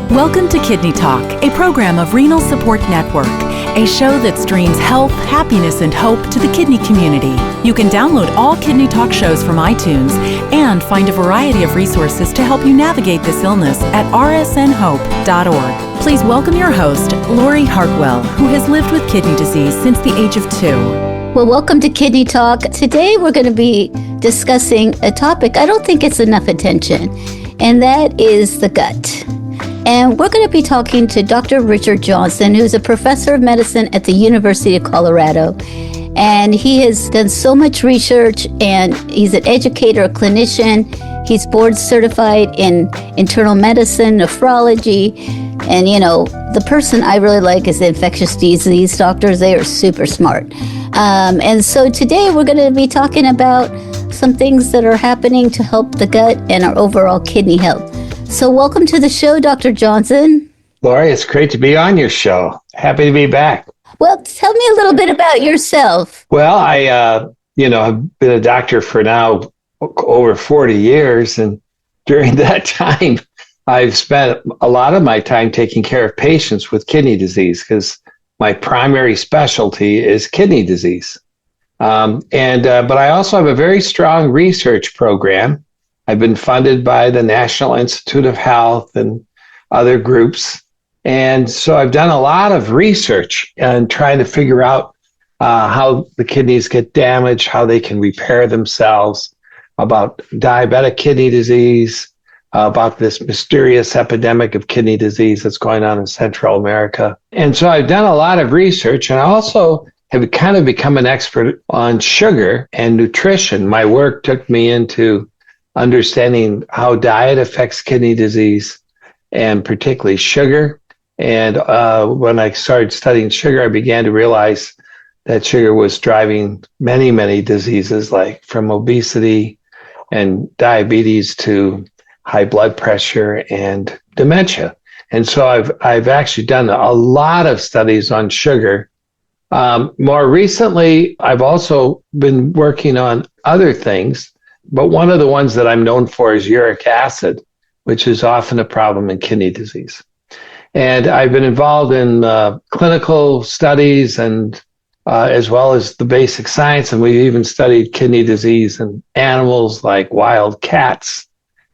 Welcome to Kidney Talk, a program of Renal Support Network, a show that streams health, happiness, and hope to the kidney community. You can download all Kidney Talk shows from iTunes and find a variety of resources to help you navigate this illness at rsnhope.org. Please welcome your host, Lori Hartwell, who has lived with kidney disease since the age of 2. Well, welcome to Kidney Talk. Today we're going to be discussing a topic I don't think gets enough attention, and that is the gut. And we're going to be talking to Dr. Richard Johnson, who's a professor of medicine at the University of Colorado. And he has done so much research, and he's an educator, a clinician. He's board certified in internal medicine, nephrology. And, you know, the person I really like is the infectious disease doctors. They are super smart. And so today we're going to be talking about some things that are happening to help the gut and our overall kidney health. So welcome to the show, Dr. Johnson. Lori, it's great to be on your show. Happy to be back. Well, tell me a little bit about yourself. Well, I have been a doctor for now over 40 years. And during that time, I've spent a lot of my time taking care of patients with kidney disease because my primary specialty is kidney disease. But I also have a very strong research program. I've been funded by the National Institute of Health and other groups. And so I've done a lot of research and trying to figure out how the kidneys get damaged, how they can repair themselves, about diabetic kidney disease, about this mysterious epidemic of kidney disease that's going on in Central America. And so I've done a lot of research, and I also have kind of become an expert on sugar and nutrition. My work took me into understanding how diet affects kidney disease, and particularly sugar. And when I started studying sugar, I began to realize that sugar was driving many, many diseases, like from obesity and diabetes to high blood pressure and dementia. And so I've actually done a lot of studies on sugar. More recently, I've also been working on other things. But one of the ones that I'm known for is uric acid, which is often a problem in kidney disease. And I've been involved in clinical studies and as well as the basic science. And we even studied kidney disease in animals like wild cats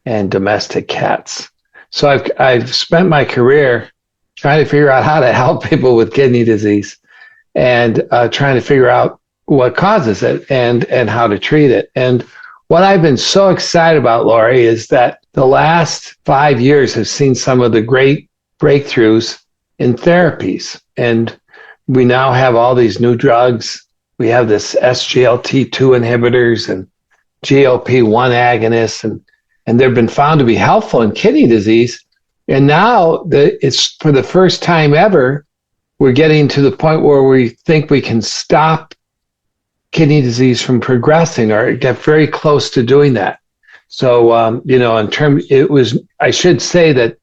and domestic cats. So I've spent my career trying to figure out how to help people with kidney disease and trying to figure out what causes it and how to treat it. And what I've been so excited about, Lori, is that the last 5 years have seen some of the great breakthroughs in therapies. And we now have all these new drugs. We have this SGLT2 inhibitors and GLP-1 agonists, and they've been found to be helpful in kidney disease. And now it's for the first time ever, we're getting to the point where we think we can stop kidney disease from progressing or get very close to doing that. So, I should say that,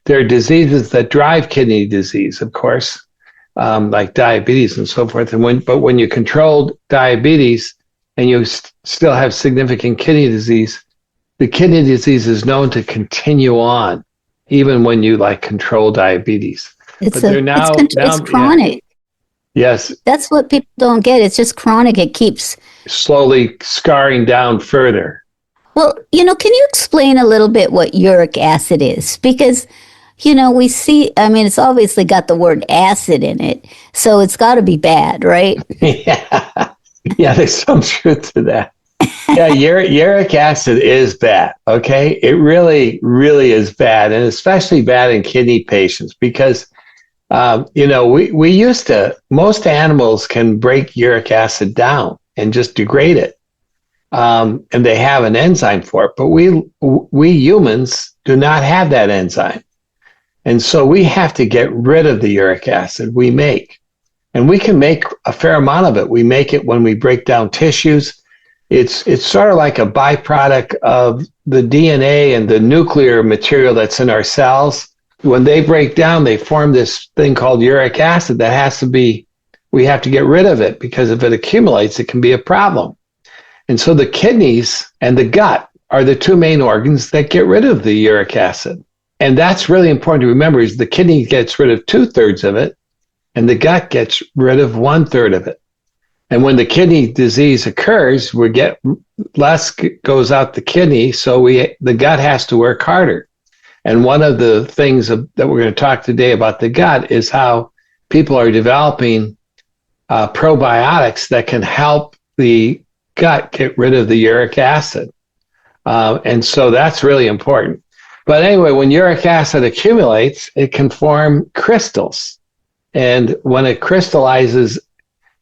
there are diseases that drive kidney disease, of course, like diabetes and so forth. But when you control diabetes and you still have significant kidney disease, the kidney disease is known to continue on, even when you control diabetes. It's chronic. Yeah. Yes. That's what people don't get. It's just chronic. It keeps slowly scarring down further. Well, can you explain a little bit what uric acid is? Because, we see, it's obviously got the word acid in it, so it's got to be bad, right? Yeah, there's some truth to that. Yeah, uric acid is bad, okay? It really, really is bad, and especially bad in kidney patients because we used to, most animals can break uric acid down and just degrade it. And they have an enzyme for it, but we humans do not have that enzyme. And so we have to get rid of the uric acid we make. And we can make a fair amount of it. We make it when we break down tissues. It's sort of like a byproduct of the DNA and the nuclear material that's in our cells. When they break down, they form this thing called uric acid we have to get rid of it because if it accumulates, it can be a problem. And so the kidneys and the gut are the two main organs that get rid of the uric acid. And that's really important to remember is the kidney gets rid of 2/3 of it and the gut gets rid of 1/3 of it. And when the kidney disease occurs, we get less goes out the kidney. So the gut has to work harder. And one of the things that we're going to talk today about the gut is how people are developing probiotics that can help the gut get rid of the uric acid. And so that's really important. But anyway, when uric acid accumulates, it can form crystals. And when it crystallizes,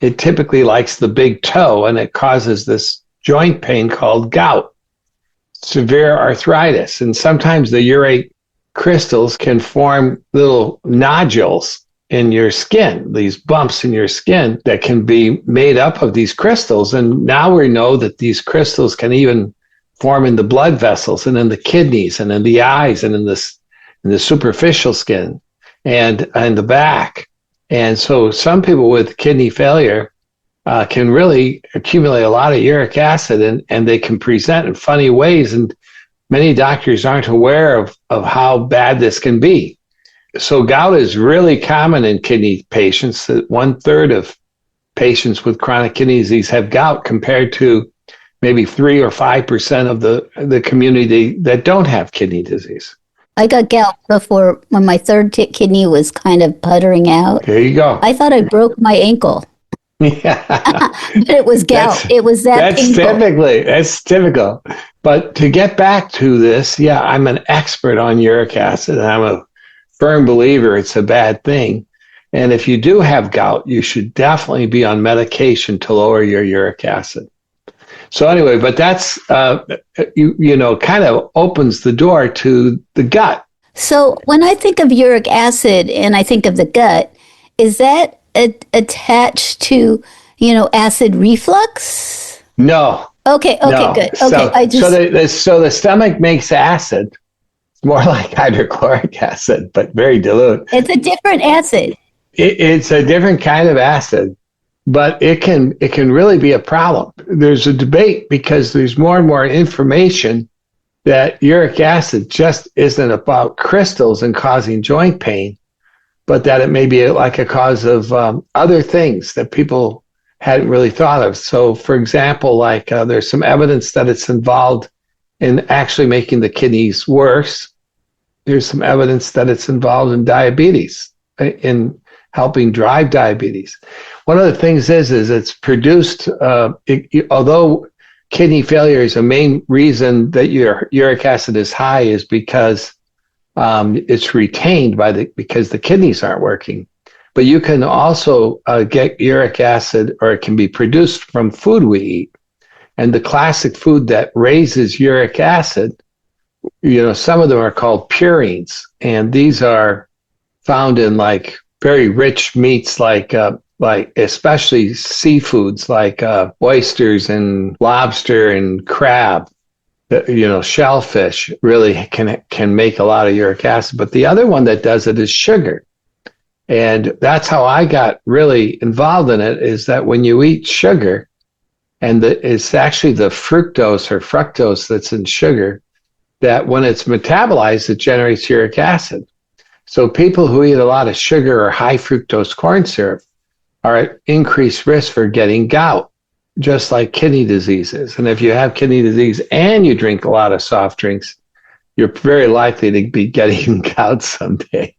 it typically likes the big toe, and it causes this joint pain called gout, severe arthritis. And sometimes the urate crystals can form little nodules in your skin, these bumps in your skin that can be made up of these crystals. And now we know that these crystals can even form in the blood vessels and in the kidneys and in the eyes and in the superficial skin and the back. And so some people with kidney failure can really accumulate a lot of uric acid, and they can present in funny ways. And many doctors aren't aware of how bad this can be. So gout is really common in kidney patients. That 1/3 of patients with chronic kidney disease have gout, compared to maybe 3 or 5% of the community that don't have kidney disease. I got gout before when my third kidney was kind of puttering out. There you go. I thought I broke my ankle. Yeah. But it was gout. It was that painful. That's typical. But to get back to this, yeah, I'm an expert on uric acid, and I'm a firm believer it's a bad thing. And if you do have gout, you should definitely be on medication to lower your uric acid. So anyway, but that's, kind of opens the door to the gut. So when I think of uric acid and I think of the gut, is that attached to, acid reflux? No. Okay, no. Good. Okay, so the stomach makes acid. It's more like hydrochloric acid, but very dilute. It's a different acid. It's a different kind of acid. But it can really be a problem. There's a debate because there's more and more information that uric acid just isn't about crystals and causing joint pain, but that it may be like a cause of other things that people hadn't really thought of. So, for example, there's some evidence that it's involved in actually making the kidneys worse. There's some evidence that it's involved in diabetes, in helping drive diabetes. One of the things is it's produced, although kidney failure is a main reason that your uric acid is high, is because it's retained because the kidneys aren't working. But you can also get uric acid, or it can be produced from food we eat. And the classic food that raises uric acid, some of them are called purines. And these are found in very rich meats, like especially seafoods like oysters and lobster and crab. Shellfish really can make a lot of uric acid. But the other one that does it is sugar. And that's how I got really involved in it, is that when you eat sugar, and it's actually the fructose or fructose that's in sugar, that when it's metabolized, it generates uric acid. So people who eat a lot of sugar or high fructose corn syrup are at increased risk for getting gout, just like kidney diseases. And if you have kidney disease and you drink a lot of soft drinks, you're very likely to be getting gout someday.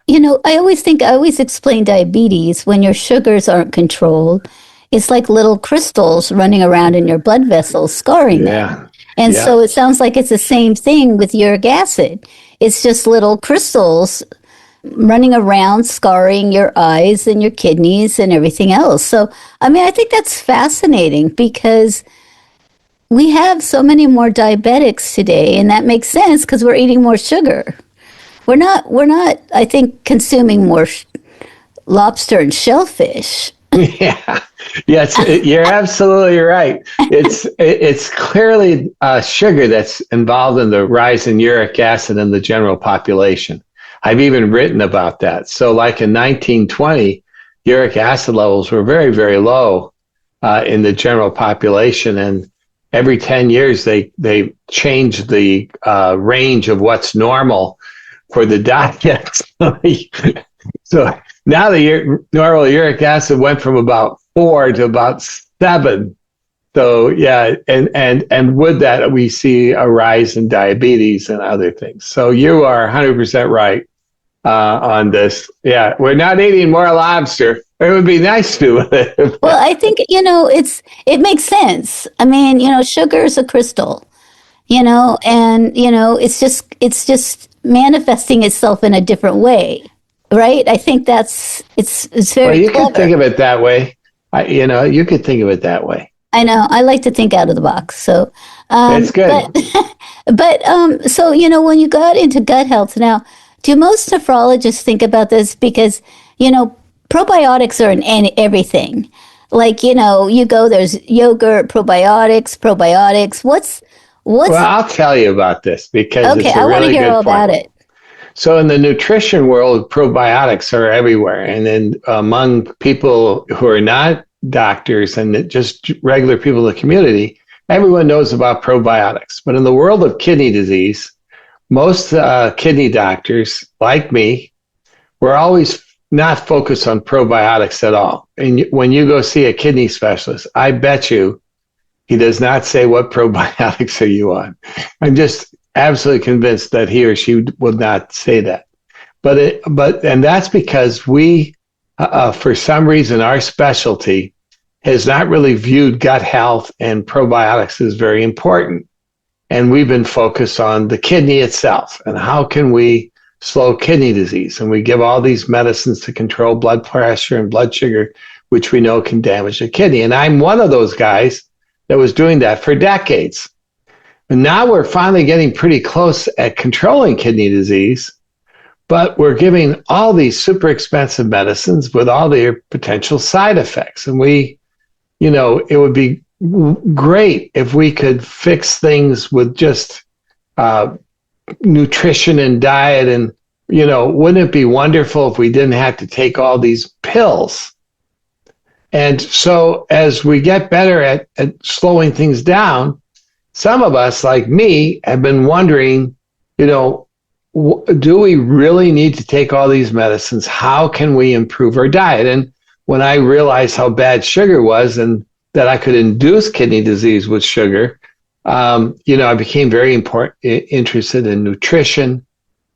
I always explain diabetes when your sugars aren't controlled. It's like little crystals running around in your blood vessels, scarring them. And so it sounds like it's the same thing with uric acid. It's just little crystals running around, scarring your eyes and your kidneys and everything else. So, I think that's fascinating, because we have so many more diabetics today, and that makes sense because we're eating more sugar. We're not, I think, consuming more lobster and shellfish. Yes, you're absolutely right. It's clearly sugar that's involved in the rise in uric acid in the general population. I've even written about that. So in 1920, uric acid levels were very, very low in the general population. And every 10 years, they changed the range of what's normal for the diet. So now the normal uric acid went from about 4 to about 7. So yeah, and with that we see a rise in diabetes and other things. So you are 100% right on this. Yeah, we're not eating more lobster. It would be nice to. Well, I think, it makes sense. I mean, sugar is a crystal, and, it's just manifesting itself in a different way, right? I think it's very well, you clever. could think of it that way. You could think of it that way. I know. I like to think out of the box. So That's good. But so when you got into gut health now, do most nephrologists think about this? Because probiotics are in everything. Like you go, there's yogurt, probiotics. What's Well, I'll tell you about this because okay? it's a I want to really hear good all point. about it. So in the nutrition world, probiotics are everywhere. And then among people who are not doctors and just regular people in the community, everyone knows about probiotics. But in the world of kidney disease, most kidney doctors, like me, we're always not focused on probiotics at all. And when you go see a kidney specialist, I bet you he does not say, what probiotics are you on? I'm just absolutely convinced that he or she will not say that. And that's because we, for some reason, our specialty has not really viewed gut health and probiotics as very important. And we've been focused on the kidney itself and how can we slow kidney disease. And we give all these medicines to control blood pressure and blood sugar, which we know can damage the kidney. And I'm one of those guys that was doing that for decades. And now we're finally getting pretty close at controlling kidney disease, but we're giving all these super expensive medicines with all their potential side effects. And it would be great if we could fix things with just nutrition and diet. And, wouldn't it be wonderful if we didn't have to take all these pills? And so as we get better at slowing things down, some of us, like me, have been wondering, do we really need to take all these medicines? How can we improve our diet? And when I realized how bad sugar was and that I could induce kidney disease with sugar, I became very interested in nutrition,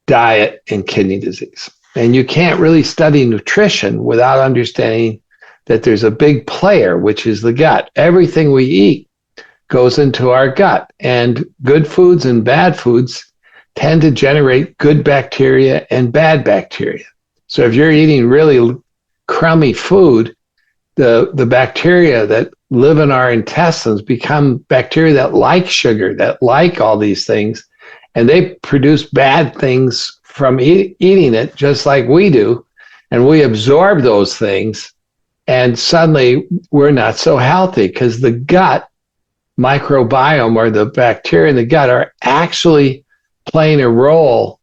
diet, and kidney disease. And you can't really study nutrition without understanding that there's a big player, which is the gut. Everything we eat goes into our gut, and good foods and bad foods tend to generate good bacteria and bad bacteria. So if you're eating really crummy food, the bacteria that live in our intestines become bacteria that like sugar, that like all these things, and they produce bad things from eating it, just like we do, and we absorb those things, and suddenly we're not so healthy because the gut microbiome, or the bacteria in the gut, are actually playing a role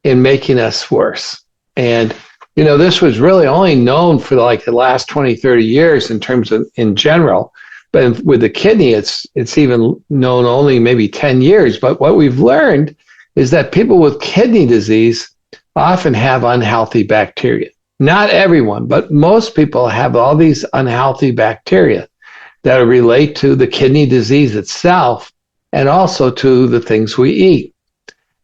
in making us worse. And this was really only known for the last 20, 30 years in terms of in general. But with the kidney, it's even known only maybe 10 years. But what we've learned is that people with kidney disease often have unhealthy bacteria. Not everyone, but most people have all these unhealthy bacteria that relate to the kidney disease itself and also to the things we eat.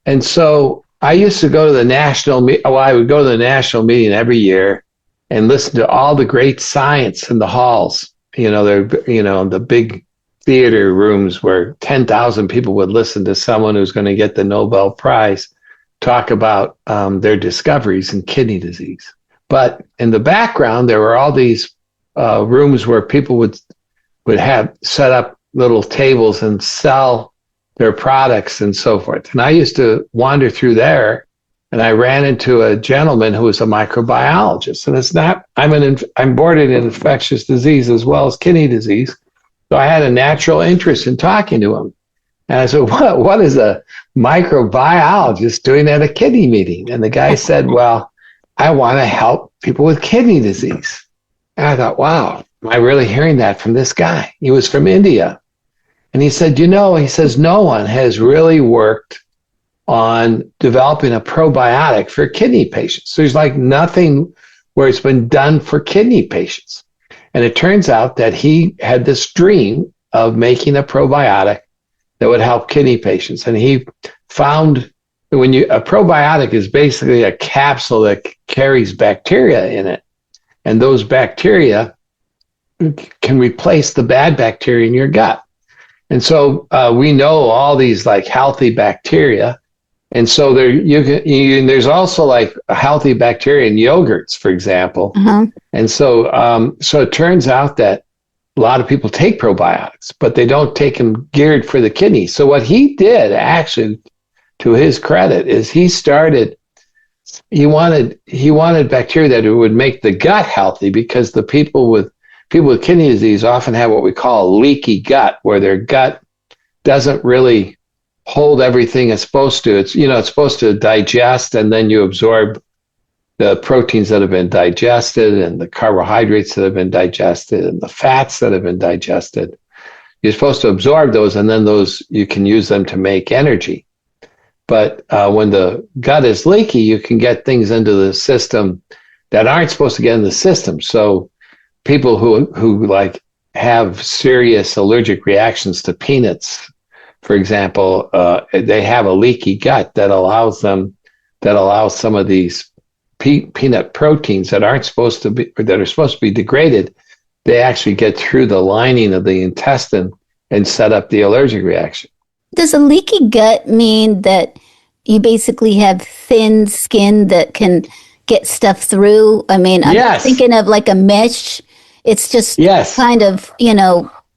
And so I used to go to I would go to the national meeting every year and listen to all the great science in the halls. The big theater rooms where 10,000 people would listen to someone who's going to get the Nobel Prize talk about their discoveries in kidney disease. But in the background, there were all these rooms where people would have set up little tables and sell their products and so forth. And I used to wander through there, and I ran into a gentleman who was a microbiologist. And I'm boarded in infectious disease as well as kidney disease. So I had a natural interest in talking to him. And I said, what is a microbiologist doing at a kidney meeting? And the guy said, well, I want to help people with kidney disease. And I thought, wow, am I really hearing that from this guy? He was from India. And he said, he says, no one has really worked on developing a probiotic for kidney patients. There's like nothing where it's been done for kidney patients. And it turns out that he had this dream of making a probiotic that would help kidney patients. And he found a probiotic is basically a capsule that carries bacteria in it. And those bacteria can replace the bad bacteria in your gut. And so we know all these like healthy bacteria. And so there's also like a healthy bacteria in yogurts, for example. Uh-huh. And so it turns out that a lot of people take probiotics, but they don't take them geared for the kidney. So what he did, actually, to his credit, is he wanted bacteria that would make the gut healthy, because the people with kidney disease often have what we call a leaky gut, where their gut doesn't really hold everything it's supposed to. It's supposed to digest, and then you absorb the proteins that have been digested and the carbohydrates that have been digested and the fats that have been digested. You're supposed to absorb those, and then those you can use them to make energy. But when the gut is leaky, you can get things into the system that aren't supposed to get in the system. So people who like have serious allergic reactions to peanuts, for example, they have a leaky gut that allows some of these peanut proteins that are supposed to be degraded. They actually get through the lining of the intestine and set up the allergic reaction. Does a leaky gut mean that you basically have thin skin that can get stuff through? I mean, I'm thinking of like a mesh. It's just kind of,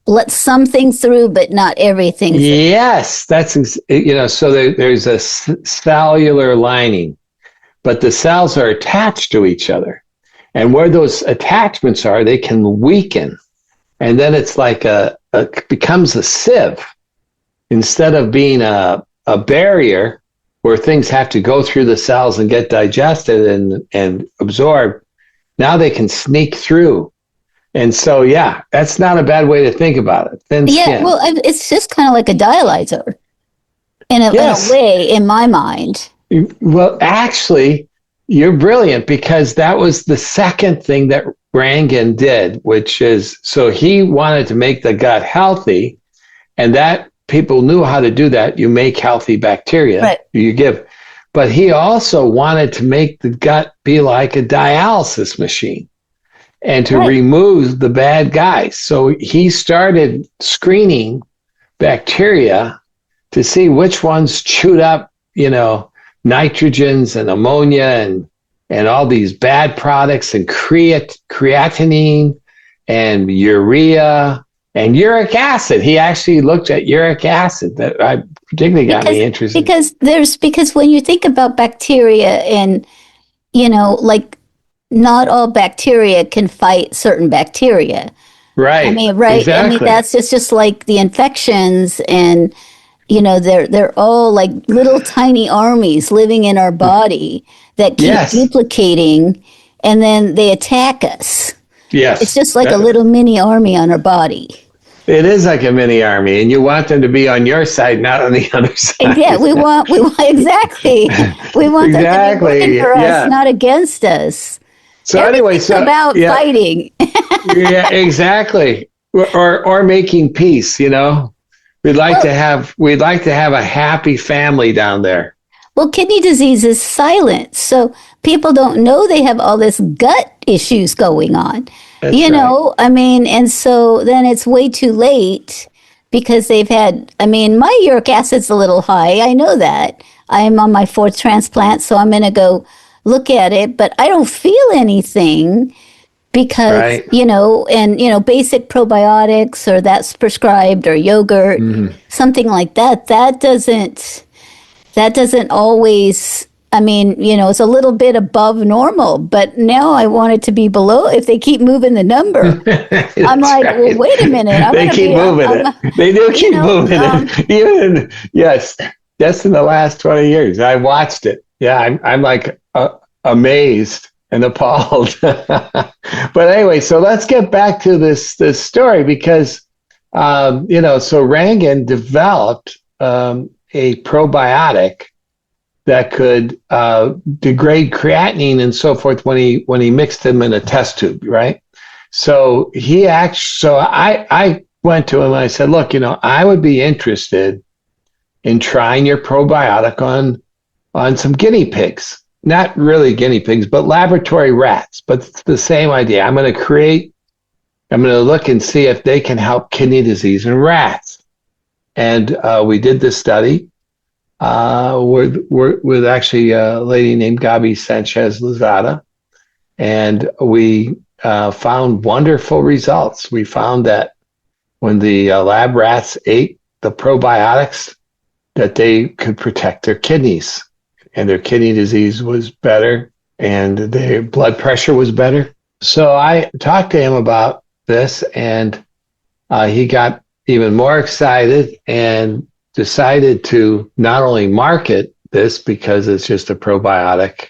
let something through, but not everything through. Yes, so there's a cellular lining, but the cells are attached to each other. And where those attachments are, they can weaken. And then it's like becomes a sieve. Instead of being a barrier where things have to go through the cells and get digested and absorbed, now they can sneak through. And so, that's not a bad way to think about it. Thin skin. Well, it's just kind of like a dialyzer in a way, in my mind. Well, actually, you're brilliant, because that was the second thing that Rangan did, which is, so he wanted to make the gut healthy, and that people knew how to do that. You make healthy bacteria, right. You give. But he also wanted to make the gut be like a dialysis machine and to remove the bad guys. So he started screening bacteria to see which ones chewed up, nitrogens and ammonia and all these bad products, and creatinine and urea and uric acid. He actually looked at uric acid. That particularly got me interested. Because when you think about bacteria, and like not all bacteria can fight certain bacteria. Right. I mean, right. Exactly. I mean, that's just like the infections, and they're all like little tiny armies living in our body that keep duplicating, and then they attack us. Yes. It's just like a little mini army on our body. It is like a mini army, and you want them to be on your side, not on the other side. Yeah, we want exactly. We want them to be working for us, not against us. So anyway, about fighting. Yeah, exactly. Or making peace, We'd like to have a happy family down there. Well, kidney disease is silent, so people don't know they have all this gut issues going on. That's right. I mean, and so then it's way too late, because they've had, my uric acid's a little high. I know that. I'm on my 4th transplant, so I'm going to go look at it, but I don't feel anything, because, basic probiotics, or that's prescribed, or yogurt, something like that, that doesn't always, it's a little bit above normal, but now I want it to be below if they keep moving the number. I'm like, well, wait a minute. They keep moving it. They do keep moving it. Even, just in the last 20 years, I watched it. Yeah, I'm like amazed and appalled. But anyway, so let's get back to this story, because, so Rangan developed a probiotic that could degrade creatinine and so forth when he mixed them in a test tube, right? So I went to him and I said, look, I would be interested in trying your probiotic on some guinea pigs. Not really guinea pigs, but laboratory rats. But it's the same idea. I'm going to look and see if they can help kidney disease in rats. And we did this study with actually a lady named Gabi Sanchez Lozada. And we found wonderful results. We found that when the lab rats ate the probiotics, that they could protect their kidneys, and their kidney disease was better, and their blood pressure was better. So I talked to him about this, and he got even more excited and decided to not only market this because it's just a probiotic,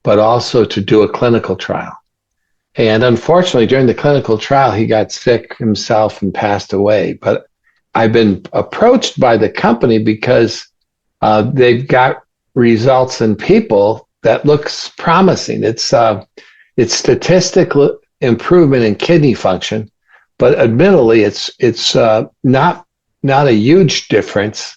but also to do a clinical trial. And unfortunately, during the clinical trial, he got sick himself and passed away. But I've been approached by the company because they've got results in people that looks promising. It's statistical improvement in kidney function, but admittedly, it's not a huge difference,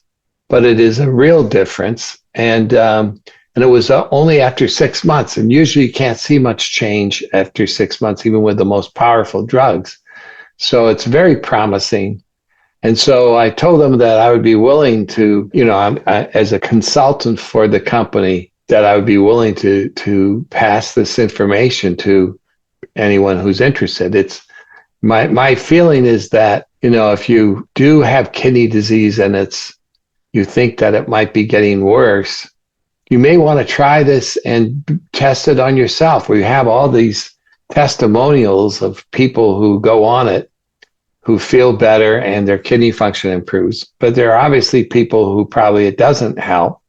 but it is a real difference. And it was only after 6 months. And usually you can't see much change after 6 months, even with the most powerful drugs. So it's very promising. And so I told them that I would be willing to, as a consultant for the company, that I would be willing to pass this information to anyone who's interested. It's my feeling is that, if you do have kidney disease and you think that it might be getting worse, you may want to try this and test it on yourself, where you have all these testimonials of people who go on it, who feel better and their kidney function improves. But there are obviously people who probably it doesn't help,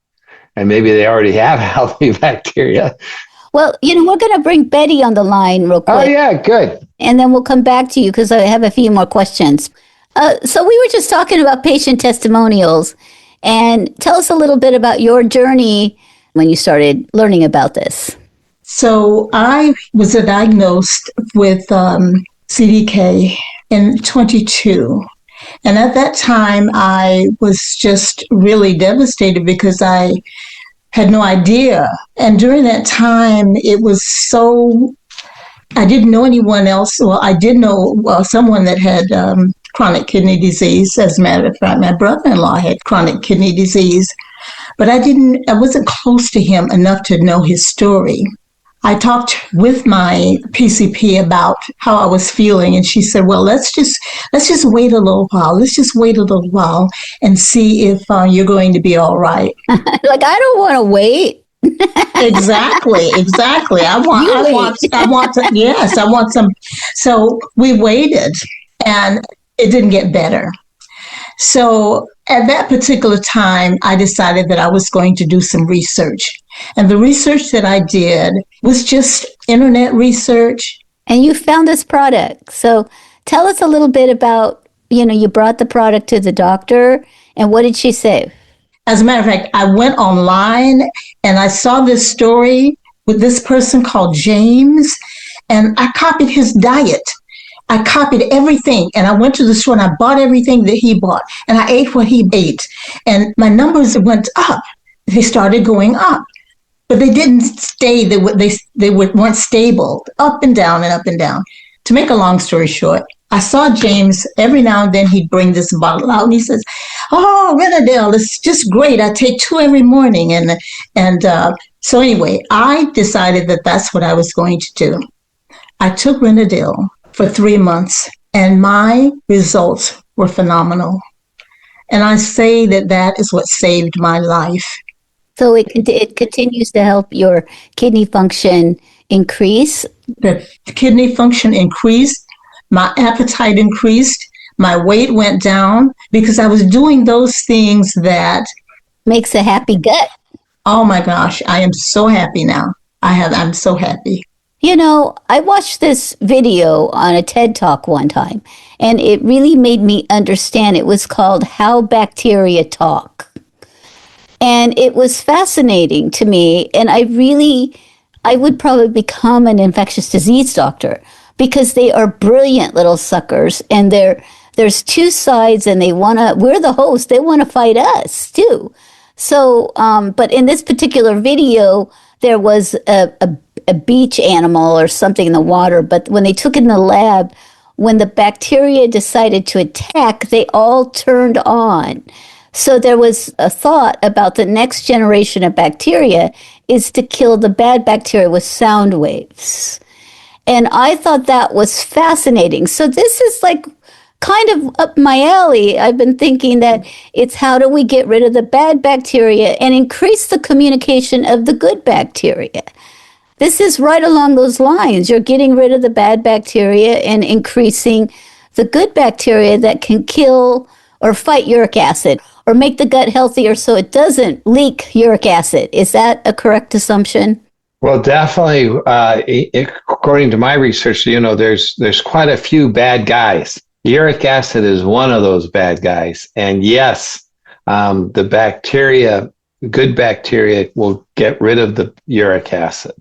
and maybe they already have healthy bacteria. Well, we're going to bring Bettye on the line real quick. Oh, yeah, good. And then we'll come back to you because I have a few more questions. So we were just talking about patient testimonials. And tell us a little bit about your journey when you started learning about this. So I was diagnosed with CDK in 22. And at that time, I was just really devastated because I had no idea. And during that time, it was I didn't know anyone else. Well, I did know someone that had chronic kidney disease. As a matter of fact, my brother-in-law had chronic kidney disease, but I wasn't close to him enough to know his story. I talked with my PCP about how I was feeling, and she said, well, let's just wait a little while. Let's just wait a little while and see if you're going to be all right. Like, I don't want to wait. Exactly. I want some. So we waited, and it didn't get better. So at that particular time, I decided that I was going to do some research. And the research that I did was just internet research. And you found this product. So tell us a little bit about, you brought the product to the doctor, and what did she say? As a matter of fact, I went online and I saw this story with this person called James, and I copied his diet. I copied everything, and I went to the store and I bought everything that he bought, and I ate what he ate, and my numbers went up. They started going up, but they didn't stay. They weren't stable, up and down and up and down. To make a long story short, I saw James every now and then. He'd bring this bottle out, and he says, "Oh, Renadel, it's just great. I take 2 every morning." And so anyway, I decided that that's what I was going to do. I took Renadel for 3 months, and my results were phenomenal. And I say that is what saved my life. So it continues to help your kidney function increase? The kidney function increased, my appetite increased, my weight went down, because I was doing those things that makes a happy gut. Oh my gosh, I am so happy now. I'm so happy. I watched this video on a TED Talk one time, and it really made me understand. It was called How Bacteria Talk. And it was fascinating to me. And I would probably become an infectious disease doctor because they are brilliant little suckers. And there's two sides and we're the host. They want to fight us too. So, but in this particular video, there was a beach animal or something in the water. But when they took it in the lab, when the bacteria decided to attack, they all turned on. So there was a thought about the next generation of bacteria is to kill the bad bacteria with sound waves. And I thought that was fascinating. So this is like kind of up my alley. I've been thinking that it's how do we get rid of the bad bacteria and increase the communication of the good bacteria. This is right along those lines. You're getting rid of the bad bacteria and increasing the good bacteria that can kill or fight uric acid or make the gut healthier so it doesn't leak uric acid. Is that a correct assumption? Well, definitely. According to my research, there's quite a few bad guys. Uric acid is one of those bad guys. And yes, the bacteria, good bacteria, will get rid of the uric acid.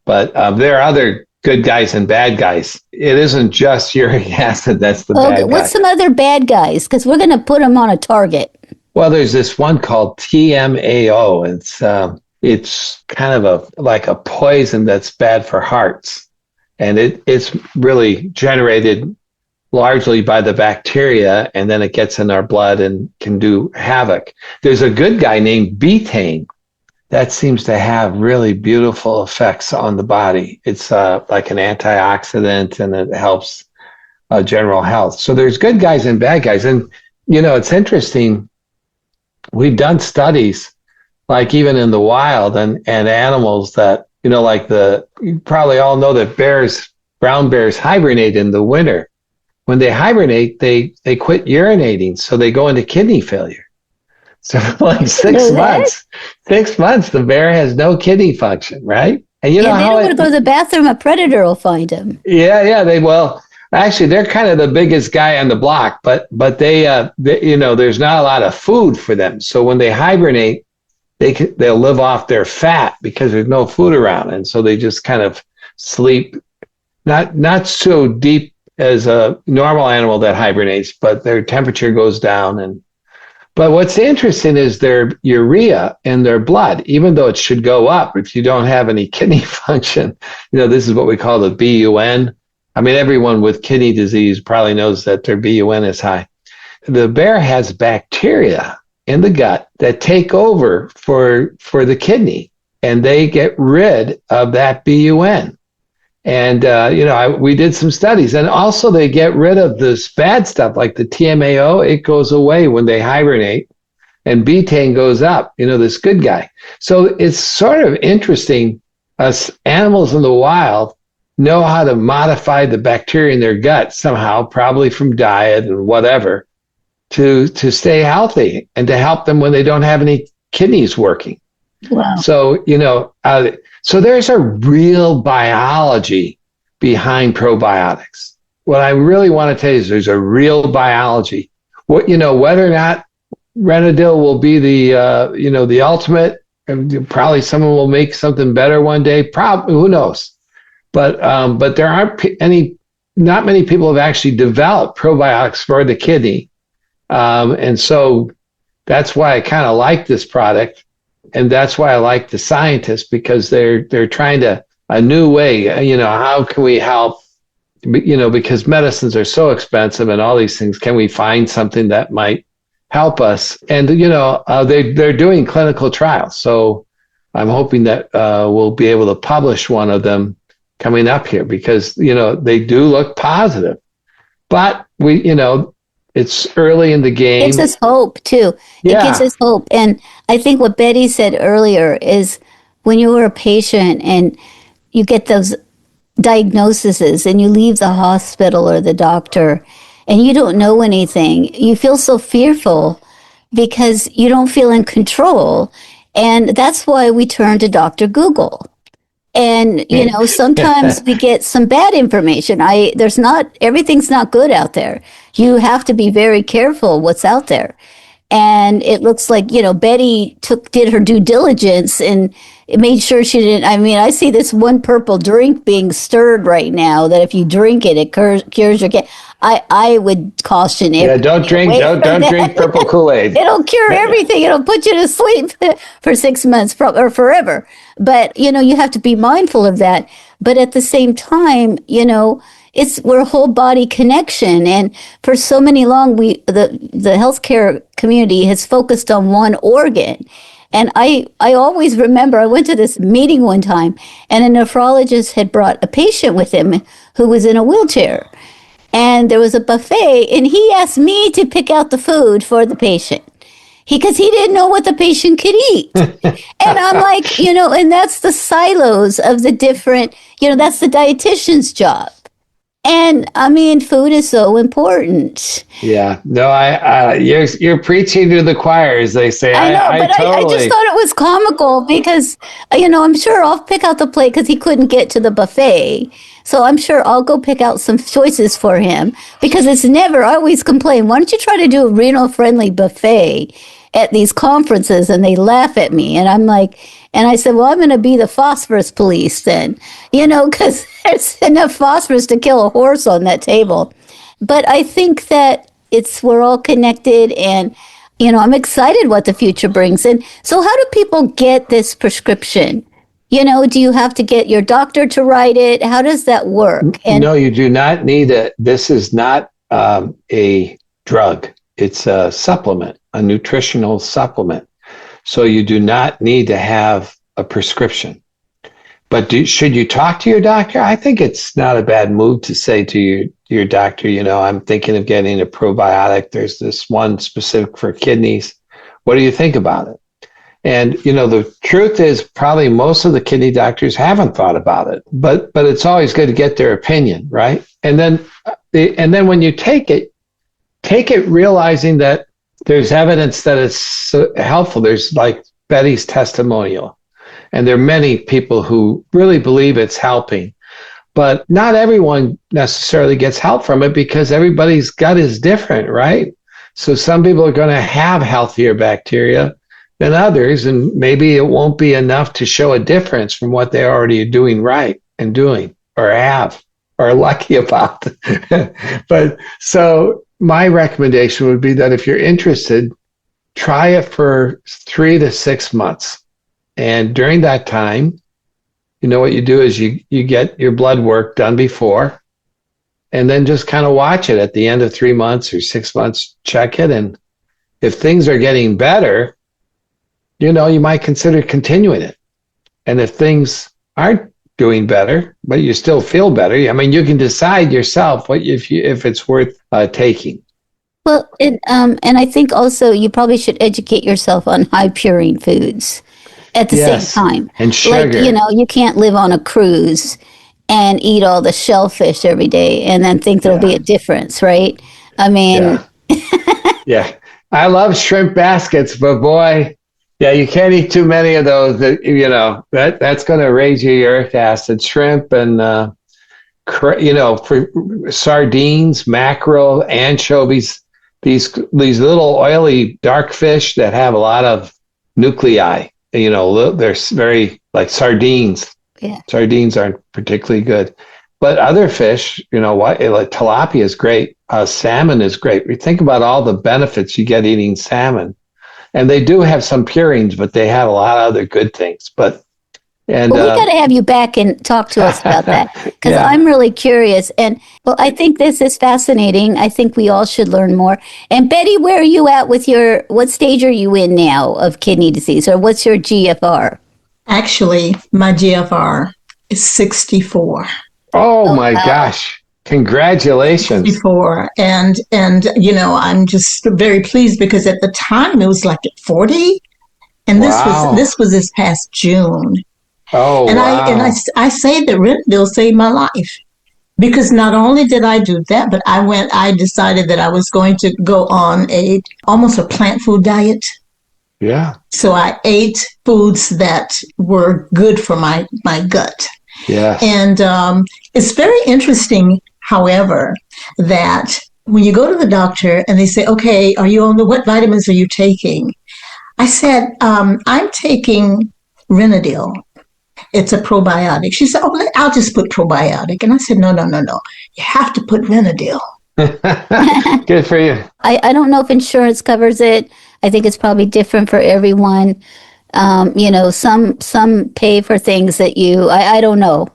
But there are other good guys and bad guys. It isn't just uric acid that's the bad guy. What's some other bad guys? Because we're going to put them on a target. Well, there's this one called TMAO. It's kind of like a poison that's bad for hearts. And it's really generated largely by the bacteria, and then it gets in our blood and can do havoc. There's a good guy named betaine that seems to have really beautiful effects on the body. It's like an antioxidant, and it helps general health. So there's good guys and bad guys. And, it's interesting. We've done studies, like even in the wild and animals that, like you probably all know that brown bears hibernate in the winter. When they hibernate, they quit urinating, so they go into kidney failure. So for like 6 months, the bear has no kidney function, right? And they don't want to go to the bathroom, a predator will find him. Yeah, actually, they're kind of the biggest guy on the block, but they there's not a lot of food for them. So when they hibernate, they'll live off their fat because there's no food around, and so they just kind of sleep, not so deep as a normal animal that hibernates, but their temperature goes down. But what's interesting is their urea in their blood, even though it should go up if you don't have any kidney function. This is what we call the BUN. I mean, everyone with kidney disease probably knows that their BUN is high. The bear has bacteria in the gut that take over for the kidney, and they get rid of that BUN. And, we did some studies, and also they get rid of this bad stuff like the TMAO. It goes away when they hibernate, and betaine goes up, this good guy. So it's sort of interesting. Us animals in the wild know how to modify the bacteria in their gut somehow, probably from diet and whatever, to stay healthy and to help them when they don't have any kidneys working. Wow. So, so there's a real biology behind probiotics. What I really want to tell you is there's a real biology. Whether or not Renadil will be the ultimate, and probably someone will make something better one day. Probably, who knows? But there aren't not many people have actually developed probiotics for the kidney. And so that's why I kind of like this product. And that's why I like the scientists, because they're trying a new way, how can we help, because medicines are so expensive and all these things, can we find something that might help us? And, they're doing clinical trials. So I'm hoping that we'll be able to publish one of them coming up here, because, they do look positive, but it's early in the game. It gives us hope, too. Yeah. It gives us hope. And I think what Bettye said earlier is when you were a patient and you get those diagnoses and you leave the hospital or the doctor and you don't know anything, you feel so fearful because you don't feel in control. And that's why we turn to Dr. Google. And, sometimes we get some bad information. Everything's not good out there. You have to be very careful what's out there. And it looks like, Bettye did her due diligence and it made sure she didn't. I mean, I see this one purple drink being stirred right now that if you drink it, it cures your cancer. I would caution it. Yeah, don't drink purple Kool-Aid. It'll cure everything. It'll put you to sleep for 6 months or forever. But, you have to be mindful of that. But at the same time, we're a whole body connection. And for so many long, the healthcare community has focused on one organ. And I always remember I went to this meeting one time and a nephrologist had brought a patient with him who was in a wheelchair. And there was a buffet and he asked me to pick out the food for the patient because he didn't know what the patient could eat. And I'm like, and that's the silos of the different, that's the dietitian's job. And I mean, food is so important. Yeah, no, you're preaching to the choir, as they say. I know, but totally. I just thought it was comical because, I'm sure I'll pick out the plate because he couldn't get to the buffet. So I'm sure I'll go pick out some choices for him because I always complain, why don't you try to do a renal-friendly buffet at these conferences? And they laugh at me. And I'm like, and I said, well, I'm going to be the phosphorus police then, because there's enough phosphorus to kill a horse on that table. But I think that we're all connected and, I'm excited what the future brings. And so how do people get this prescription? Do you have to get your doctor to write it? How does that work? And no, you do not need it. This is not a drug. It's a supplement, a nutritional supplement. So you do not need to have a prescription. But should you talk to your doctor? I think it's not a bad move to say to your doctor, I'm thinking of getting a probiotic. There's this one specific for kidneys. What do you think about it? And, the truth is probably most of the kidney doctors haven't thought about it, but it's always good to get their opinion, right? And then when you take it realizing that there's evidence that it's helpful. There's like Bettye's testimonial, and there are many people who really believe it's helping, but not everyone necessarily gets help from it because everybody's gut is different, right? So some people are going to have healthier bacteria than others, and maybe it won't be enough to show a difference from what they already are doing right and doing or have or are lucky about. But so my recommendation would be that if you're interested, try it for 3 to 6 months. And during that time, what you do is you get your blood work done before, and then just kind of watch it at the end of 3 months or 6 months, check it. And if things are getting better, you might consider continuing it. And if things aren't doing better, but you still feel better, you can decide yourself if it's worth taking. Well, and I think also you probably should educate yourself on high purine foods at the same time. And sugar. Like, you can't live on a cruise and eat all the shellfish every day and then think there'll be a difference, right? I mean... Yeah. I love shrimp baskets, but boy... Yeah, you can't eat too many of those. That's going to raise your uric acid. Shrimp and, for sardines, mackerel, anchovies, these little oily dark fish that have a lot of nuclei. They're very like sardines. Yeah. Sardines aren't particularly good, but other fish, like tilapia is great. Salmon is great. We think about all the benefits you get eating salmon. And they do have some purines, but they have a lot of other good things. We got to have you back and talk to us about that because I'm really curious. And I think this is fascinating. I think we all should learn more. And Bettye, where are you at with what stage are you in now of kidney disease, or what's your GFR? Actually, my GFR is 64. Oh my gosh. Congratulations. 64. And I'm just very pleased because at the time it was like at 40. And this was this past June. Oh, and wow. I say that Rentville saved my life because not only did I do that, but I decided that I was going to go on almost a plant food diet. Yeah. So I ate foods that were good for my gut. Yeah. And it's very interesting, however, that when you go to the doctor and they say, okay, are you on what vitamins are you taking? I said, I'm taking Renadil. It's a probiotic. She said, oh, I'll just put probiotic. And I said, no. You have to put Renadil. Good for you. I don't know if insurance covers it. I think it's probably different for everyone. Some pay for things that I don't know.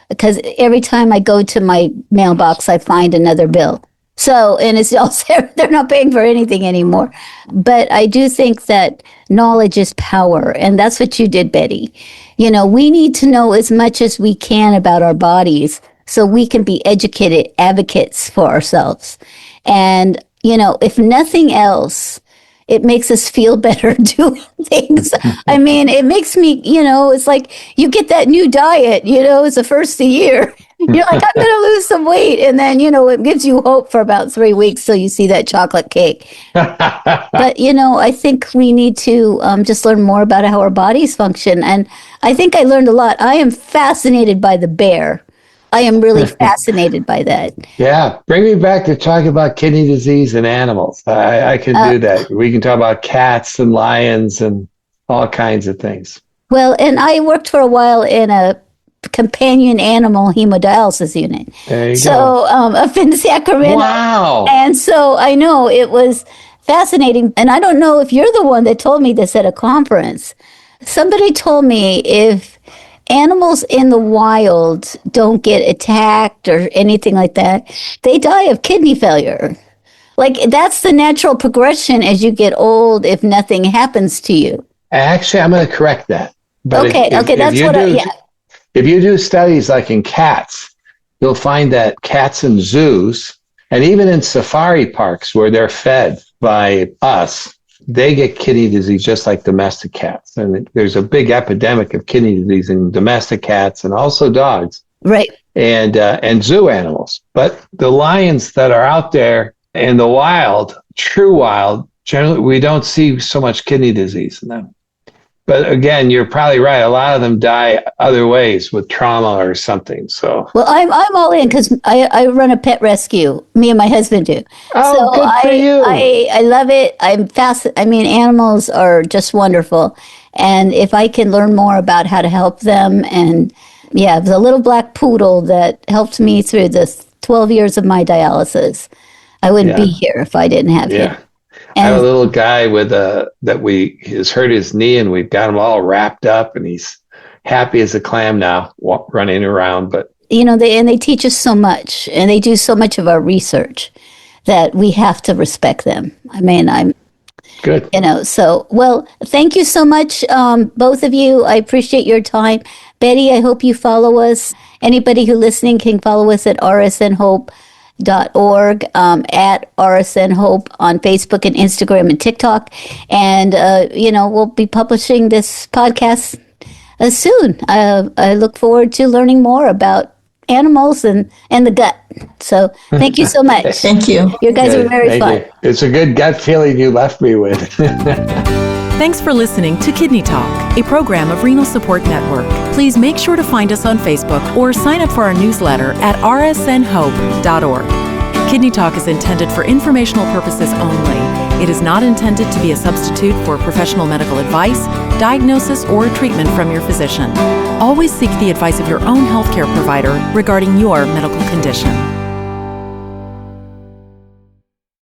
Because every time I go to my mailbox, I find another bill. So, and it's also, they're not paying for anything anymore. But I do think that knowledge is power. And that's what you did, Bettye. We need to know as much as we can about our bodies so we can be educated advocates for ourselves. And, if nothing else, it makes us feel better doing things. I mean, it makes me, it's like you get that new diet, it's the first of the year. You're like, I'm going to lose some weight. And then, it gives you hope for about 3 weeks till you see that chocolate cake. But, I think we need to just learn more about how our bodies function. And I think I learned a lot. I am fascinated by the bear. I am really fascinated by that. Yeah. Bring me back to talk about kidney disease in animals. I can do that. We can talk about cats and lions and all kinds of things. Well, and I worked for a while in a companion animal hemodialysis unit. There you go. So up in Sacramento. Wow. And so I know it was fascinating. And I don't know if you're the one that told me this at a conference. Somebody told me if animals in the wild don't get attacked or anything like that, they die of kidney failure. Like, that's the natural progression as you get old if nothing happens to you. Actually, I'm going to correct that. But okay, that's what If you do studies like in cats, you'll find that cats in zoos and even in safari parks where they're fed by us, they get kidney disease just like domestic cats. And there's a big epidemic of kidney disease in domestic cats and also dogs. Right. And zoo animals. But the lions that are out there in the wild, true wild, generally we don't see so much kidney disease in them. But again, you're probably right. A lot of them die other ways with trauma or something. So, well, I'm all in because I run a pet rescue. Me and my husband do. Oh, so good for you! I love it. I'm fast. I mean, animals are just wonderful, and if I can learn more about how to help them, and the little black poodle that helped me through the 12 years of my dialysis, I wouldn't be here if I didn't have him. I have a little guy has hurt his knee and we've got him all wrapped up and he's happy as a clam now, running around. But they teach us so much and they do so much of our research that we have to respect them. I mean, I'm good. So, well, thank you so much, both of you. I appreciate your time. Bettye, I hope you follow us. Anybody who listening can follow us at rsnhope.org, at RSN Hope on Facebook and Instagram and TikTok. And, we'll be publishing this podcast soon. I look forward to learning more about animals and the gut. So thank you so much. Thank you. You guys are very fun. It's a good gut feeling you left me with. Thanks for listening to Kidney Talk, a program of Renal Support Network. Please make sure to find us on Facebook or sign up for our newsletter at rsnhope.org. Kidney Talk is intended for informational purposes only. It is not intended to be a substitute for professional medical advice, diagnosis, or treatment from your physician. Always seek the advice of your own healthcare provider regarding your medical condition.